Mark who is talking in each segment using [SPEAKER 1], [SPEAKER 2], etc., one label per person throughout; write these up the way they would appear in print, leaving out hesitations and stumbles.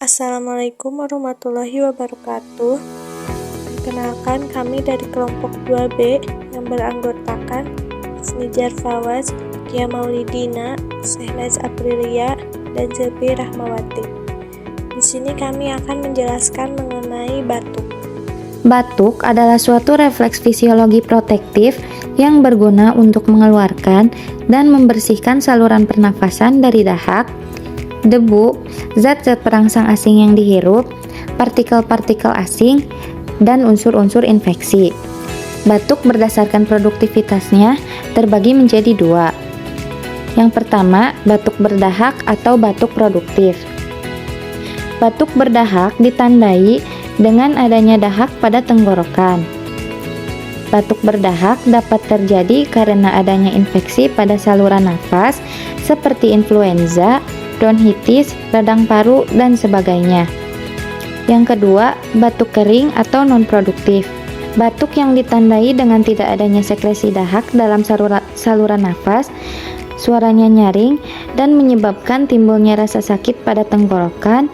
[SPEAKER 1] Assalamualaikum warahmatullahi wabarakatuh. Perkenalkan, kami dari kelompok 2B yang beranggotakan Isnijar Fawaz, Kia Maulidina, Sehnaz Aprilia, dan Zelfi Rahmawati. Di sini kami akan menjelaskan mengenai batuk.
[SPEAKER 2] Batuk adalah suatu refleks fisiologi protektif yang berguna untuk mengeluarkan dan membersihkan saluran pernafasan dari dahak, debu, zat-zat perangsang asing yang dihirup, partikel-partikel asing, dan unsur-unsur infeksi. Batuk berdasarkan produktivitasnya terbagi menjadi dua. Yang pertama, batuk berdahak atau batuk produktif. Batuk berdahak ditandai dengan adanya dahak pada tenggorokan. Batuk berdahak dapat terjadi karena adanya infeksi pada saluran nafas seperti influenza, bronkitis, radang paru, dan sebagainya. Yang kedua, batuk kering atau non-produktif. Batuk yang ditandai dengan tidak adanya sekresi dahak dalam saluran nafas, suaranya nyaring, dan menyebabkan timbulnya rasa sakit pada tenggorokan,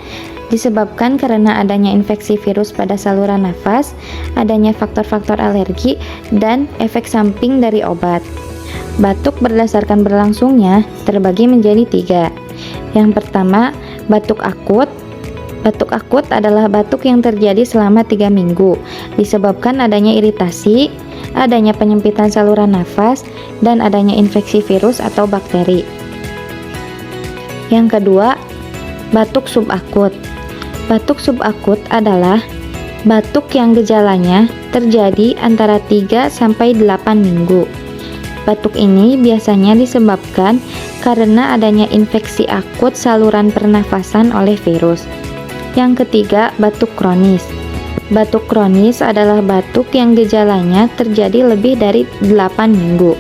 [SPEAKER 2] disebabkan karena adanya infeksi virus pada saluran nafas, adanya faktor-faktor alergi, dan efek samping dari obat. Batuk berdasarkan berlangsungnya terbagi menjadi tiga. Yang pertama, batuk akut. Batuk akut adalah batuk yang terjadi selama 3 minggu, disebabkan adanya iritasi, adanya penyempitan saluran nafas, dan adanya infeksi virus atau bakteri. Yang kedua, batuk subakut. Batuk subakut adalah batuk yang gejalanya terjadi antara 3-8 minggu. Batuk ini biasanya disebabkan karena adanya infeksi akut saluran pernafasan oleh virus. Yang ketiga, batuk kronis. Batuk kronis adalah batuk yang gejalanya terjadi lebih dari 8 minggu.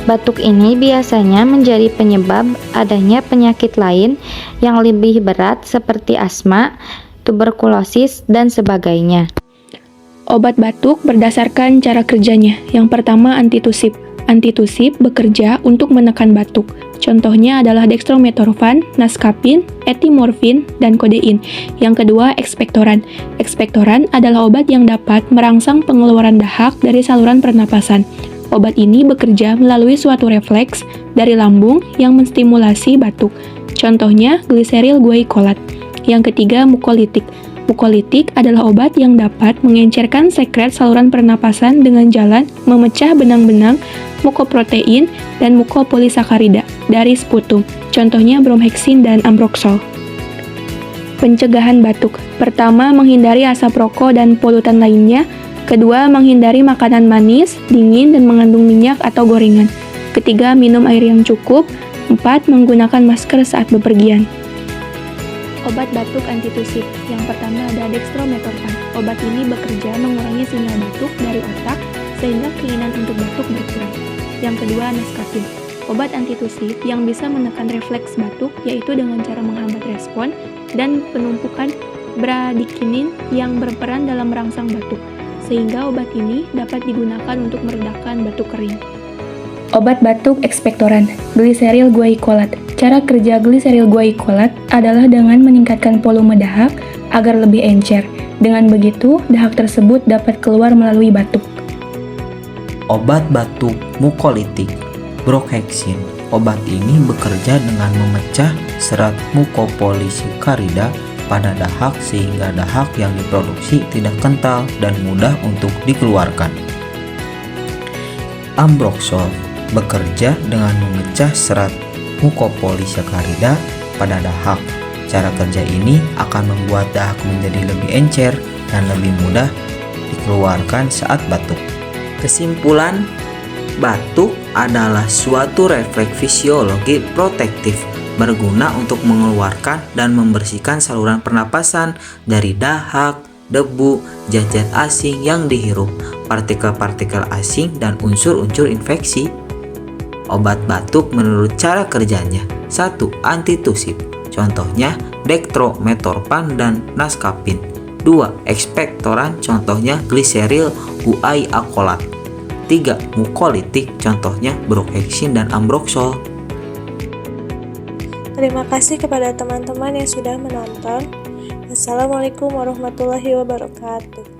[SPEAKER 2] Batuk ini biasanya menjadi penyebab adanya penyakit lain yang lebih berat seperti asma, tuberkulosis, dan sebagainya.
[SPEAKER 3] Obat batuk berdasarkan cara kerjanya. Yang pertama, antitusif. Antitusif bekerja untuk menekan batuk. Contohnya adalah dextrometorphan, naskapin, etimorfin, dan kodein. Yang kedua, ekspektoran. Ekspektoran adalah obat yang dapat merangsang pengeluaran dahak dari saluran pernapasan. Obat ini bekerja melalui suatu refleks dari lambung yang menstimulasi batuk. Contohnya, gliseril guaicolat. Yang ketiga, mukolitik. Mukolitik adalah obat yang dapat mengencerkan sekret saluran pernapasan dengan jalan memecah benang-benang mukoprotein dan mukopolisakarida dari sputum. Contohnya bromheksin dan ambroxol. Pencegahan batuk. Pertama, menghindari asap rokok dan polutan lainnya. Kedua, menghindari makanan manis, dingin, dan mengandung minyak atau gorengan. Ketiga, minum air yang cukup. 4, menggunakan masker saat bepergian. Obat batuk antitusif. Yang pertama ada dextrometorphan. Obat ini bekerja mengurangi sinyal batuk dari otak sehingga keinginan untuk batuk berkurang. Yang kedua, naskapin. Obat antitusif yang bisa menekan refleks batuk yaitu dengan cara menghambat respon dan penumpukan bradikinin yang berperan dalam merangsang batuk, sehingga obat ini dapat digunakan untuk meredakan batuk kering. Obat batuk ekspektoran, gliseril guaicolat. Cara kerja gliseril guaicolat adalah dengan meningkatkan volume dahak agar lebih encer. Dengan begitu, dahak tersebut dapat keluar melalui batuk.
[SPEAKER 4] Obat batuk mukolitik, bromheksin. Obat ini bekerja dengan memecah serat mukopolisakarida pada dahak sehingga dahak yang diproduksi tidak kental dan mudah untuk dikeluarkan. Ambroxol bekerja dengan memecah serat mukopolisakarida pada dahak. Cara kerja ini akan membuat dahak menjadi lebih encer dan lebih mudah dikeluarkan saat batuk. Kesimpulan, batuk adalah suatu refleks fisiologi protektif berguna untuk mengeluarkan dan membersihkan saluran pernapasan dari dahak, debu, zat-zat asing yang dihirup, partikel-partikel asing, dan unsur-unsur infeksi. Obat batuk menurut cara kerjanya. 1. Antitusif. Contohnya dextrometorphan dan naskapin. 2. Ekspektoran. Contohnya gliseril guaicolat. 3. Mukolitik. Contohnya bromheksin dan ambroxol.
[SPEAKER 1] Terima kasih kepada teman-teman yang sudah menonton. Wassalamualaikum warahmatullahi wabarakatuh.